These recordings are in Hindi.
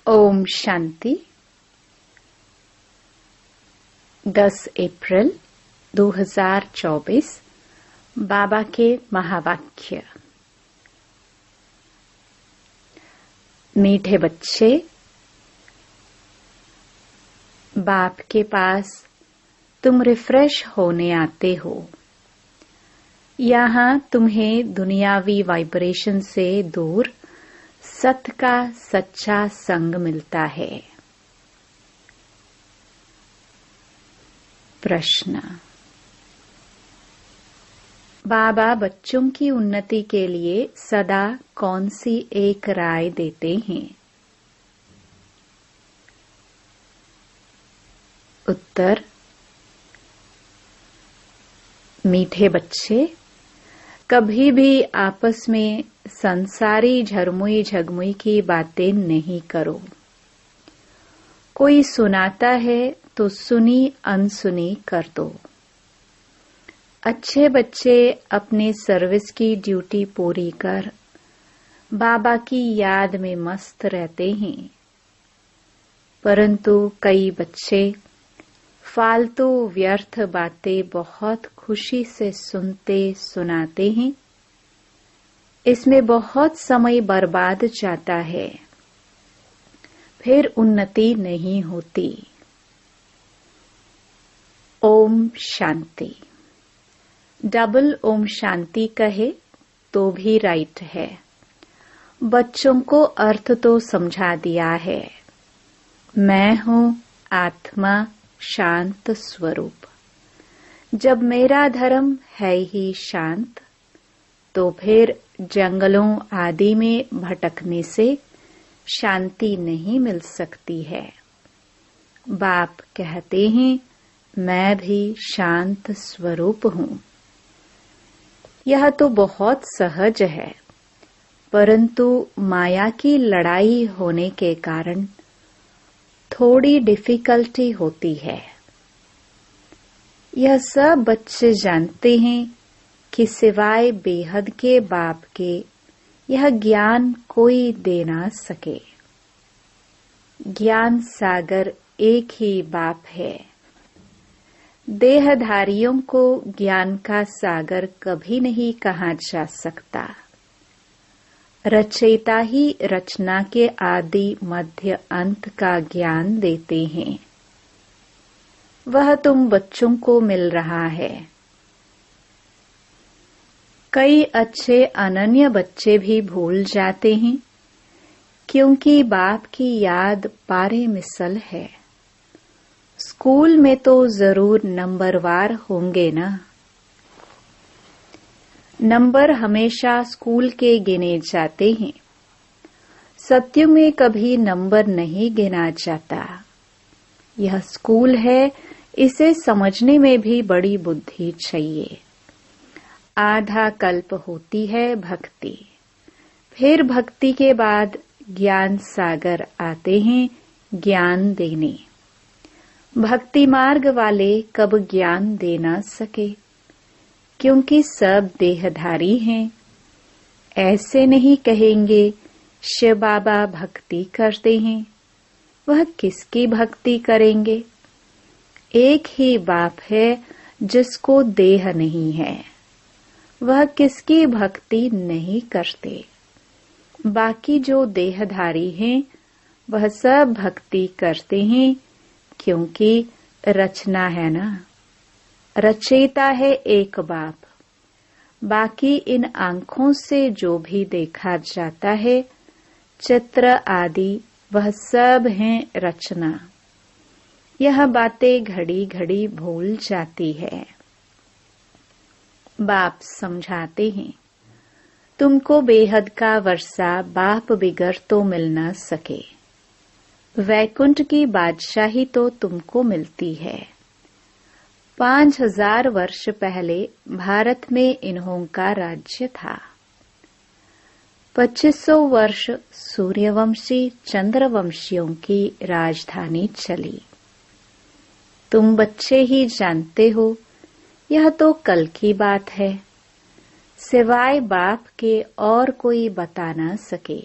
ओम शांति। 10 अप्रैल 2024 बाबा के महावाक्य। मीठे बच्चे, बाप के पास तुम रिफ्रेश होने आते हो। यहाँ तुम्हें दुनियावी वाइब्रेशन से दूर सत्य का सच्चा संग मिलता है। प्रश्न। बाबा बच्चों की उन्नति के लिए सदा कौन सी एक राय देते हैं? उत्तर। मीठे बच्चे, कभी भी आपस में संसारी झरमुई झगमुई की बातें नहीं करो। कोई सुनाता है तो सुनी अनसुनी कर दो। अच्छे बच्चे अपने सर्विस की ड्यूटी पूरी कर बाबा की याद में मस्त रहते हैं, परंतु कई बच्चे फालतू व्यर्थ बातें बहुत खुशी से सुनते सुनाते हैं। इसमें बहुत समय बर्बाद जाता है, फिर उन्नति नहीं होती। ओम शांति। डबल ओम शांति कहे तो भी राइट है। बच्चों को अर्थ तो समझा दिया है। मैं हूँ आत्मा शांत स्वरूप। जब मेरा धर्म है ही शांत, तो फिर जंगलों आदि में भटकने से शांति नहीं मिल सकती है। बाप कहते हैं, मैं भी शांत स्वरूप हूँ। यह तो बहुत सहज है, परंतु माया की लड़ाई होने के कारण थोड़ी डिफिकल्टी होती है। यह सब बच्चे जानते हैं कि सिवाय बेहद के बाप के यह ज्ञान कोई दे ना सके। ज्ञान सागर एक ही बाप है। देहधारियों को ज्ञान का सागर कभी नहीं कहा जा सकता। रचयिता ही रचना के आदि मध्य अंत का ज्ञान देते हैं। वह तुम बच्चों को मिल रहा है। कई अच्छे अनन्य बच्चे भी भूल जाते हैं, क्योंकि बाप की याद पारे मिसल है। स्कूल में तो जरूर नंबरवार होंगे ना। नंबर हमेशा स्कूल के गिने जाते हैं। सत्य में कभी नंबर नहीं गिना जाता। यह स्कूल है, इसे समझने में भी बड़ी बुद्धि चाहिए। आधा कल्प होती है भक्ति, फिर भक्ति के बाद ज्ञान सागर आते हैं ज्ञान देने। भक्ति मार्ग वाले कब ज्ञान दे ना सके, क्योंकि सब देहधारी हैं। ऐसे नहीं कहेंगे शिव बाबा भक्ति करते हैं। वह किसकी भक्ति करेंगे? एक ही बाप है जिसको देह नहीं है। वह किसकी भक्ति नहीं करते। बाकी जो देहधारी हैं वह सब भक्ति करते हैं, क्योंकि रचना है ना। रचयिता है एक बाप। बाकी इन आंखों से जो भी देखा जाता है, चित्र आदि, वह सब हैं रचना। यह बातें घड़ी घड़ी भूल जाती है। बाप समझाते हैं, तुमको बेहद का वर्षा बाप बिगर तो मिल न सके। वैकुंठ की बादशाही तो तुमको मिलती है। 5000 वर्ष पहले भारत में इन्हों का राज्य था। 2500 वर्ष सूर्यवंशी चंद्रवंशियों की राजधानी चली। तुम बच्चे ही जानते हो, यह तो कल की बात है। सिवाय बाप के और कोई बता ना सके।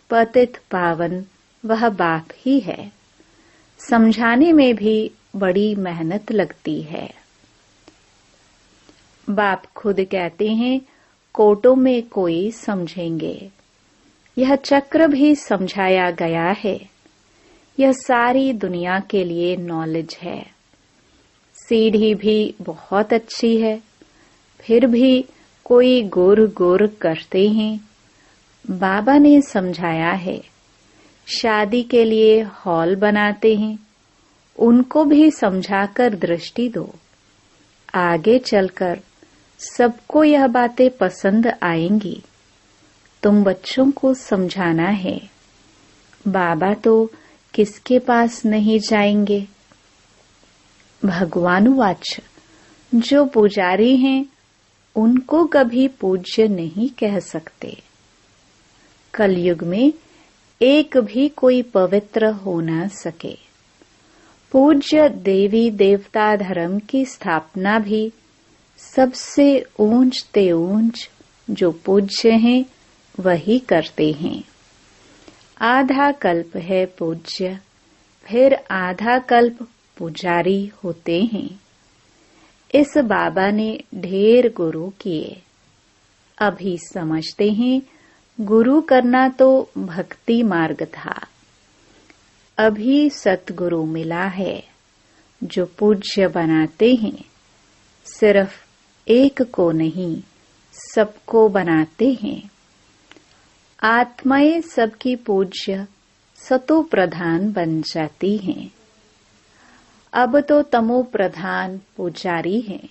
पतित पावन वह बाप ही है। समझाने में भी बड़ी मेहनत लगती है। बाप खुद कहते हैं, कोटों में कोई समझेंगे। यह चक्र भी समझाया गया है। यह सारी दुनिया के लिए नॉलेज है। सीढ़ी भी बहुत अच्छी है, फिर भी कोई गोर गोर करते हैं। बाबा ने समझाया है, शादी के लिए हॉल बनाते हैं, उनको भी समझाकर दृष्टि दो। आगे चलकर सबको यह बातें पसंद आएंगी। तुम बच्चों को समझाना है। बाबा तो किसके पास नहीं जाएंगे। भगवान वाच, जो पुजारी हैं उनको कभी पूज्य नहीं कह सकते। कलयुग में एक भी कोई पवित्र हो न सके। पूज्य देवी देवता धर्म की स्थापना भी सबसे ऊंचते ऊंच जो पूज्य हैं वही करते हैं। आधा कल्प है पूज्य, फिर आधा कल्प पुजारी होते हैं। इस बाबा ने ढेर गुरु किए। अभी समझते हैं गुरु करना तो भक्ति मार्ग था। अभी सतगुरु मिला है जो पूज्य बनाते हैं। सिर्फ एक को नहीं, सबको बनाते हैं। आत्माएं सबकी पूज्य सतो प्रधान बन जाती हैं। अब तो तमो प्रधान पुजारी हैं।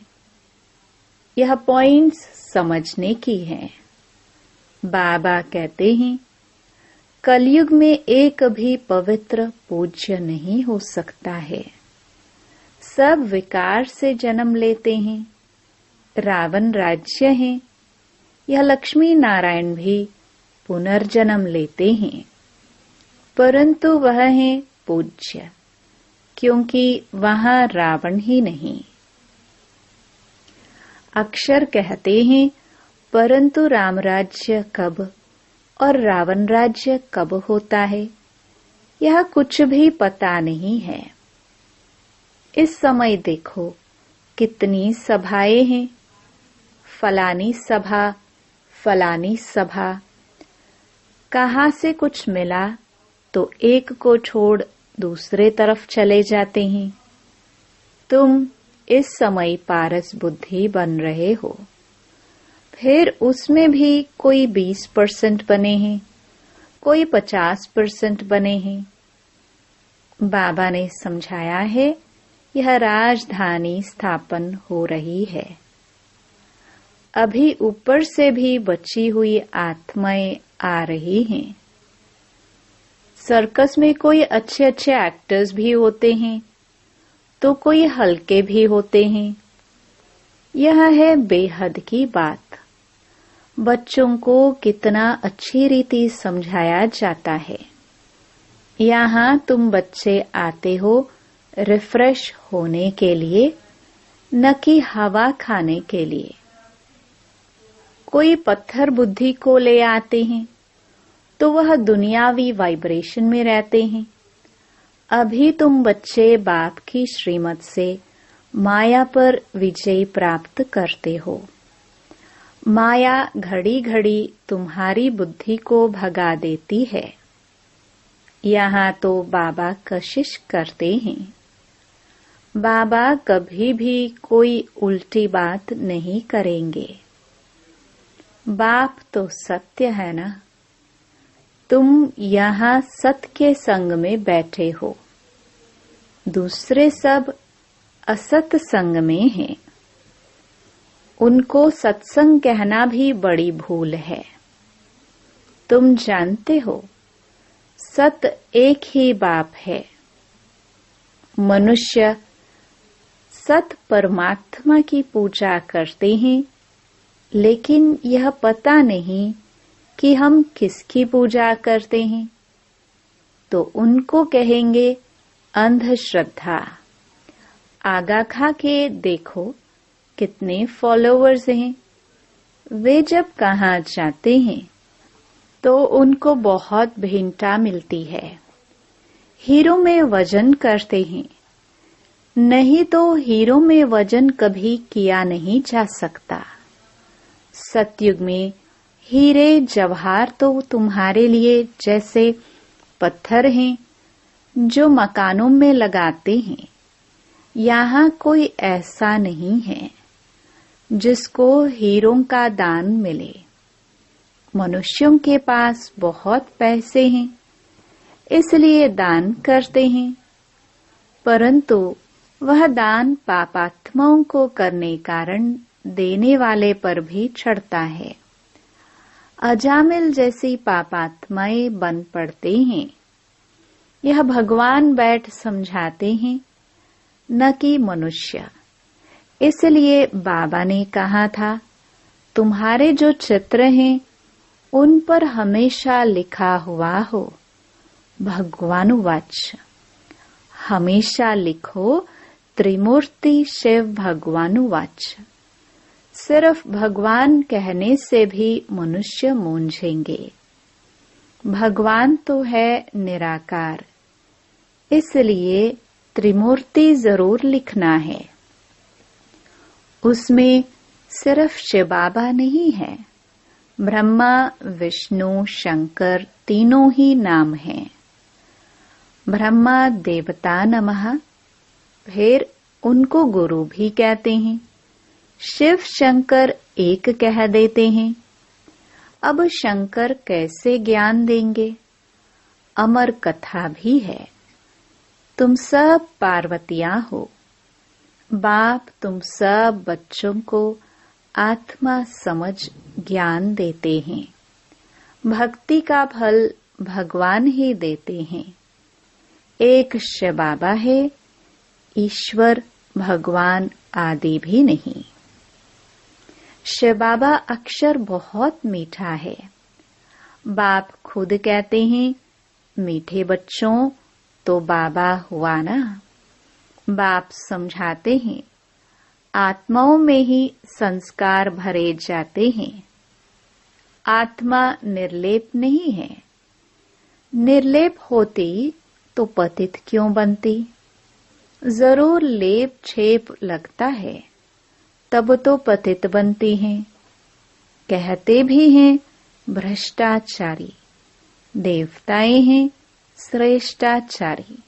यह पॉइंट्स समझने की है। बाबा कहते हैं, कलयुग में एक भी पवित्र पूज्य नहीं हो सकता है। सब विकार से जन्म लेते हैं। रावण राज्य है। यह लक्ष्मी नारायण भी पुनर्जन्म लेते हैं, परंतु वह है पूज्य, क्योंकि वहां रावण ही नहीं। अक्षर कहते हैं, परंतु राम राज्य कब और रावण राज्य कब होता है, यह कुछ भी पता नहीं है। इस समय देखो कितनी सभाएं हैं। फलानी सभा, फलानी सभा। कहाँ से कुछ मिला तो एक को छोड़ दूसरे तरफ चले जाते हैं। तुम इस समय पारस बुद्धि बन रहे हो, फिर उसमें भी कोई 20% बने हैं, कोई 50% बने हैं। बाबा ने समझाया है, यह राजधानी स्थापन हो रही है। अभी ऊपर से भी बची हुई आत्माएं आ रही हैं। सर्कस में कोई अच्छे अच्छे एक्टर्स भी होते हैं, तो कोई हल्के भी होते हैं। यह है बेहद की बात। बच्चों को कितना अच्छी रीति समझाया जाता है। यहाँ तुम बच्चे आते हो रिफ्रेश होने के लिए, न कि हवा खाने के लिए। कोई पत्थर बुद्धि को ले आते हैं तो वह दुनियावी वाइब्रेशन में रहते हैं। अभी तुम बच्चे बाप की श्रीमत से माया पर विजय प्राप्त करते हो। माया घड़ी घड़ी तुम्हारी बुद्धि को भगा देती है। यहाँ तो बाबा कशिश करते हैं। बाबा कभी भी कोई उल्टी बात नहीं करेंगे। बाप तो सत्य है ना। तुम यहाँ सत्य के संग में बैठे हो, दूसरे सब असत संग में हैं। उनको सत्संग कहना भी बड़ी भूल है। तुम जानते हो सत एक ही बाप है। मनुष्य सत परमात्मा की पूजा करते हैं, लेकिन यह पता नहीं कि हम किसकी पूजा करते हैं, तो उनको कहेंगे अंधश्रद्धा। आगा खा के देखो कितने फॉलोअर्स हैं। वे जब कहाँ जाते हैं तो उनको बहुत भिन्नता मिलती है। हीरो में वजन करते हैं, नहीं तो हीरो में वजन कभी किया नहीं जा सकता। सतयुग में हीरे जवाहर तो तुम्हारे लिए जैसे पत्थर हैं जो मकानों में लगाते हैं। यहाँ कोई ऐसा नहीं है जिसको हीरों का दान मिले। मनुष्यों के पास बहुत पैसे हैं, इसलिए दान करते हैं, परंतु वह दान पापात्माओं को करने कारण देने वाले पर भी चढ़ता है। अजामिल जैसी पापात्माएं बन पड़ते हैं। यह भगवान बैठ समझाते हैं, न कि मनुष्य। इसलिए बाबा ने कहा था, तुम्हारे जो चित्र हैं उन पर हमेशा लिखा हुआ हो भगवानुवाच। हमेशा लिखो त्रिमूर्ति शिव भगवानुवाच। सिर्फ भगवान कहने से भी मनुष्य मूंझेंगे। भगवान तो है निराकार, इसलिए त्रिमूर्ति जरूर लिखना है। उसमें सिर्फ शिव बाबा नहीं है, ब्रह्मा विष्णु शंकर तीनों ही नाम हैं। ब्रह्मा देवता नमः, फिर उनको गुरु भी कहते हैं। शिव शंकर एक कह देते हैं। अब शंकर कैसे ज्ञान देंगे? अमर कथा भी है। तुम सब पार्वतियां हो। बाप तुम सब बच्चों को आत्मा समझ ज्ञान देते हैं। भक्ति का फल भगवान ही देते हैं। एक शिव बाबा है, ईश्वर भगवान आदि भी नहीं। शिव बाबा अक्षर बहुत मीठा है। बाप खुद कहते हैं, मीठे बच्चों तो बाबा हुआ ना। बाप समझाते हैं, आत्माओं में ही संस्कार भरे जाते हैं। आत्मा निर्लेप नहीं है। निर्लेप होती तो पतित क्यों बनती? जरूर लेप छेप लगता है, तब तो पतित बनती हैं। कहते भी हैं भ्रष्टाचारी, देवताएं हैं श्रेष्ठाचारी।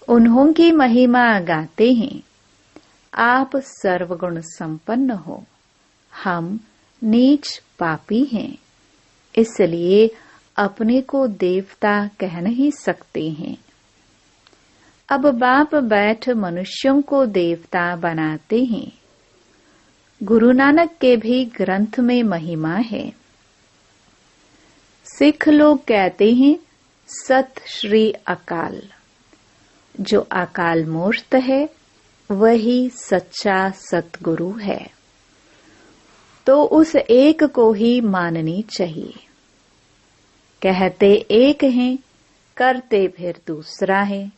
उन्हों की महिमा गाते हैं। आप सर्वगुण संपन्न हो, हम नीच पापी हैं, इसलिए अपने को देवता कह नहीं सकते हैं। अब बाप बैठ मनुष्यों को देवता बनाते हैं। गुरु नानक के भी ग्रंथ में महिमा है। सिख लोग कहते हैं सत श्री अकाल। जो अकाल मूर्त है वही सच्चा सतगुरु है, तो उस एक को ही माननी चाहिए। कहते एक हैं, करते फिर दूसरा है।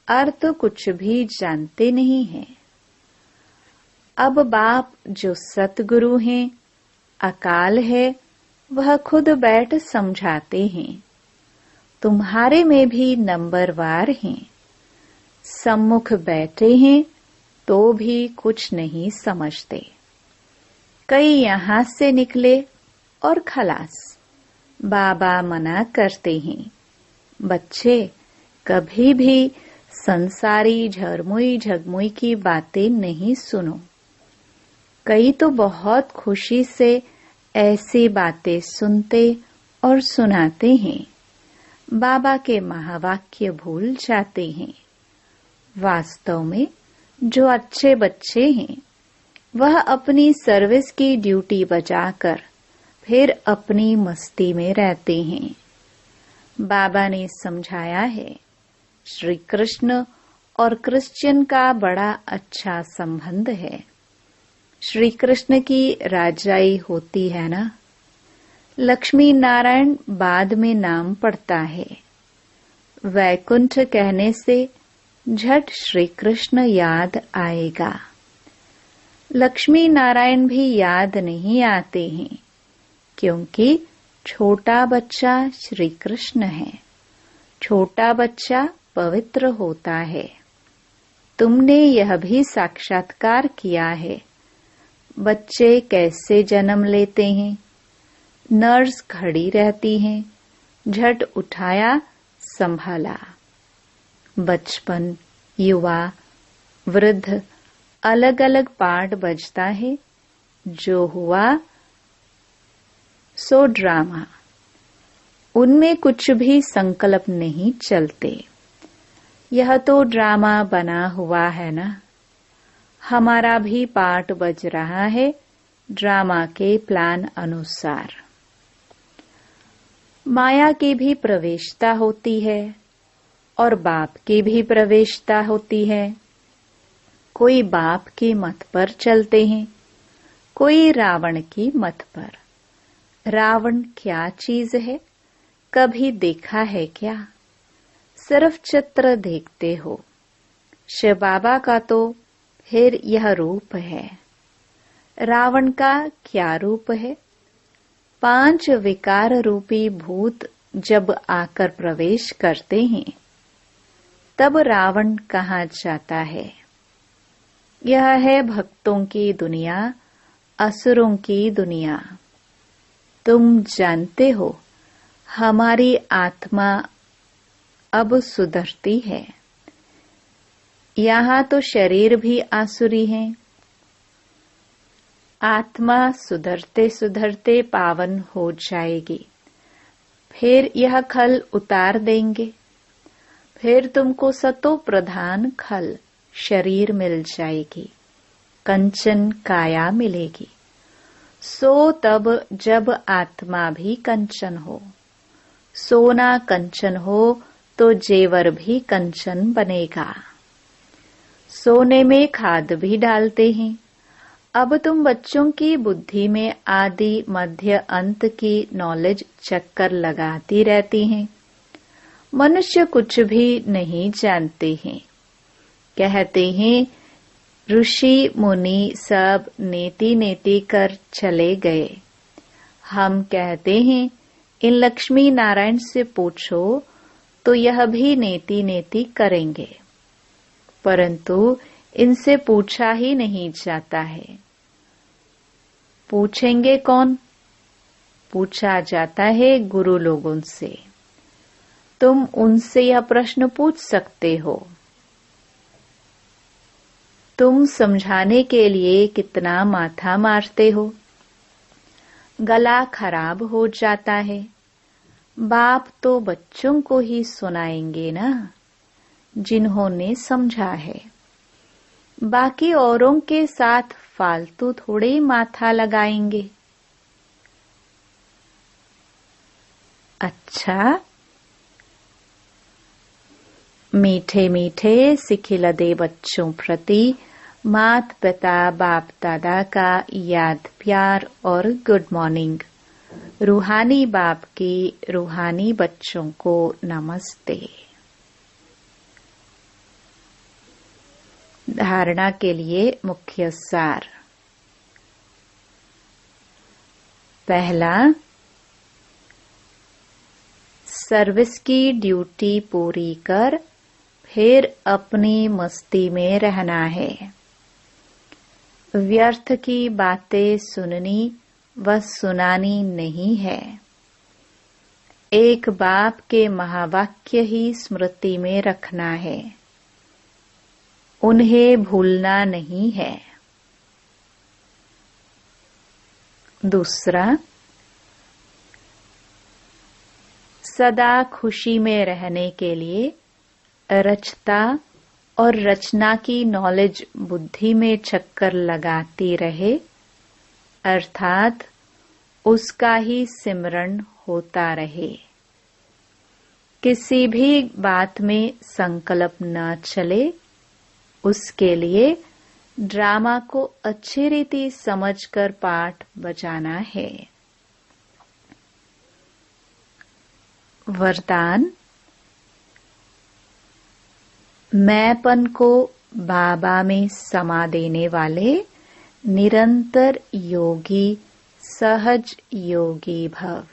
अर्थ कुछ भी जानते नहीं हैं। अब बाप जो सतगुरु हैं, अकाल है, वह खुद बैठ समझाते हैं। तुम्हारे में भी नंबरवार हैं। सम्मुख बैठे हैं तो भी कुछ नहीं समझते। कई यहाँ से निकले और खलास। बाबा मना करते हैं, बच्चे कभी भी संसारी झरमुई झगमुई की बातें नहीं सुनो। कई तो बहुत खुशी से ऐसी बातें सुनते और सुनाते हैं, बाबा के महावाक्य भूल जाते हैं। वास्तव में जो अच्छे बच्चे हैं, वह अपनी सर्विस की ड्यूटी बजाकर फिर अपनी मस्ती में रहते हैं। बाबा ने समझाया है, श्री कृष्ण और क्रिश्चियन का बड़ा अच्छा संबंध है। श्री कृष्ण की राजाई होती है ना। लक्ष्मी नारायण बाद में नाम पड़ता है। वैकुंठ कहने से झट श्री कृष्ण याद आएगा। लक्ष्मी नारायण भी याद नहीं आते हैं, क्योंकि छोटा बच्चा श्री कृष्ण है। छोटा बच्चा पवित्र होता है। तुमने यह भी साक्षात्कार किया है। बच्चे कैसे जन्म लेते हैं। नर्स खड़ी रहती हैं, झट उठाया, संभाला। बचपन, युवा, वृद्ध, अलग अलग पार्ट बजता है। जो हुआ सो ड्रामा। उनमें कुछ भी संकल्प नहीं चलते। यह तो ड्रामा बना हुआ है ना। हमारा भी पार्ट बज रहा है ड्रामा के प्लान अनुसार। माया की भी प्रवेशता होती है और बाप की भी प्रवेशता होती है। कोई बाप के मत पर चलते हैं, कोई रावण की मत पर। रावण क्या चीज है, कभी देखा है क्या? सिर्फ चित्र देखते हो। शिव बाबा का तो फिर यह रूप है। रावण का क्या रूप है? 5 विकार रूपी भूत जब आकर प्रवेश करते हैं, तब रावण कहाँ जाता है? यह है भक्तों की दुनिया, असुरों की दुनिया। तुम जानते हो, हमारी आत्मा अब सुधरती है। यहाँ तो शरीर भी आसुरी है। आत्मा सुधरते सुधरते पावन हो जाएगी। फिर यह खल उतार देंगे। फिर तुमको सतो प्रधान खल शरीर मिल जाएगी, कंचन काया मिलेगी। सो तब जब आत्मा भी कंचन हो। सोना कंचन हो तो जेवर भी कंचन बनेगा। सोने में खाद भी डालते हैं। अब तुम बच्चों की बुद्धि में आदि मध्य अंत की नॉलेज चक्कर लगाती रहती हैं। मनुष्य कुछ भी नहीं जानते हैं। कहते हैं ऋषि मुनि सब नेति नेति कर चले गए। हम कहते हैं इन लक्ष्मी नारायण से पूछो तो यह भी नेति नेति करेंगे, परंतु इनसे पूछा ही नहीं जाता है। पूछेंगे कौन? पूछा जाता है गुरु लोगों से। तुम उनसे यह प्रश्न पूछ सकते हो। तुम समझाने के लिए कितना माथा मारते हो। गला खराब हो जाता है। बाप तो बच्चों को ही सुनाएंगे ना, जिन्होंने समझा है। बाकी औरों के साथ फालतू थोड़े माथा लगाएंगे। अच्छा, मीठे मीठे सिखिलदे बच्चों प्रति मात पिता बाप दादा का याद प्यार और गुड मॉर्निंग। रूहानी बाप की रूहानी बच्चों को नमस्ते। धारणा के लिए मुख्य सार। पहला, सर्विस की ड्यूटी पूरी कर फिर अपनी मस्ती में रहना है। व्यर्थ की बातें सुननी व सुनानी नहीं है। एक बाप के महावाक्य ही स्मृति में रखना है, उन्हें भूलना नहीं है। दूसरा, सदा खुशी में रहने के लिए रचता और रचना की नॉलेज बुद्धि में चक्कर लगाती रहे, अर्थात उसका ही सिमरण होता रहे। किसी भी बात में संकल्प न चले, उसके लिए ड्रामा को अच्छी रीति समझकर पाठ बजाना है। वरदान। मैंपन को बाबा में समा देने वाले निरंतर योगी सहज योगी भव।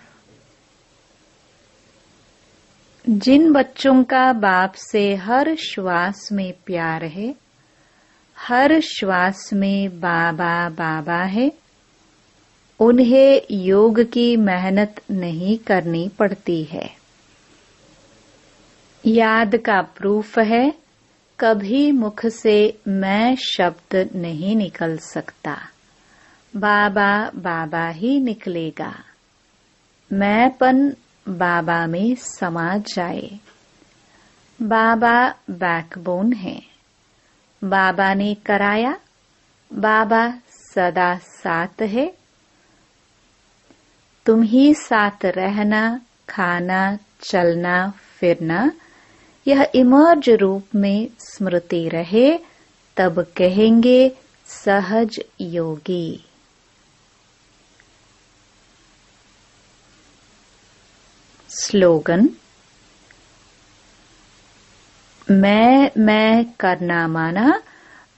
जिन बच्चों का बाप से हर श्वास में प्यार है, हर श्वास में बाबा बाबा है, उन्हें योग की मेहनत नहीं करनी पड़ती है। याद का प्रूफ है, कभी मुख से मैं शब्द नहीं निकल सकता, बाबा बाबा ही निकलेगा। मैंपन बाबा में समा जाए। बाबा बैकबोन है। बाबा ने कराया, बाबा सदा साथ है। तुम ही साथ रहना, खाना, चलना, फिरना, यह इमर्ज रूप में स्मृति रहे, तब कहेंगे सहज योगी। स्लोगन: मैं करना माना,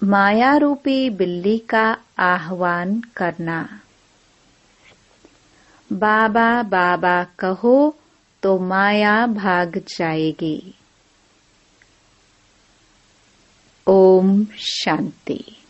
माया रूपी बिल्ली का आह्वान करना। बाबा बाबा कहो तो माया भाग जाएगी। ओम शांति।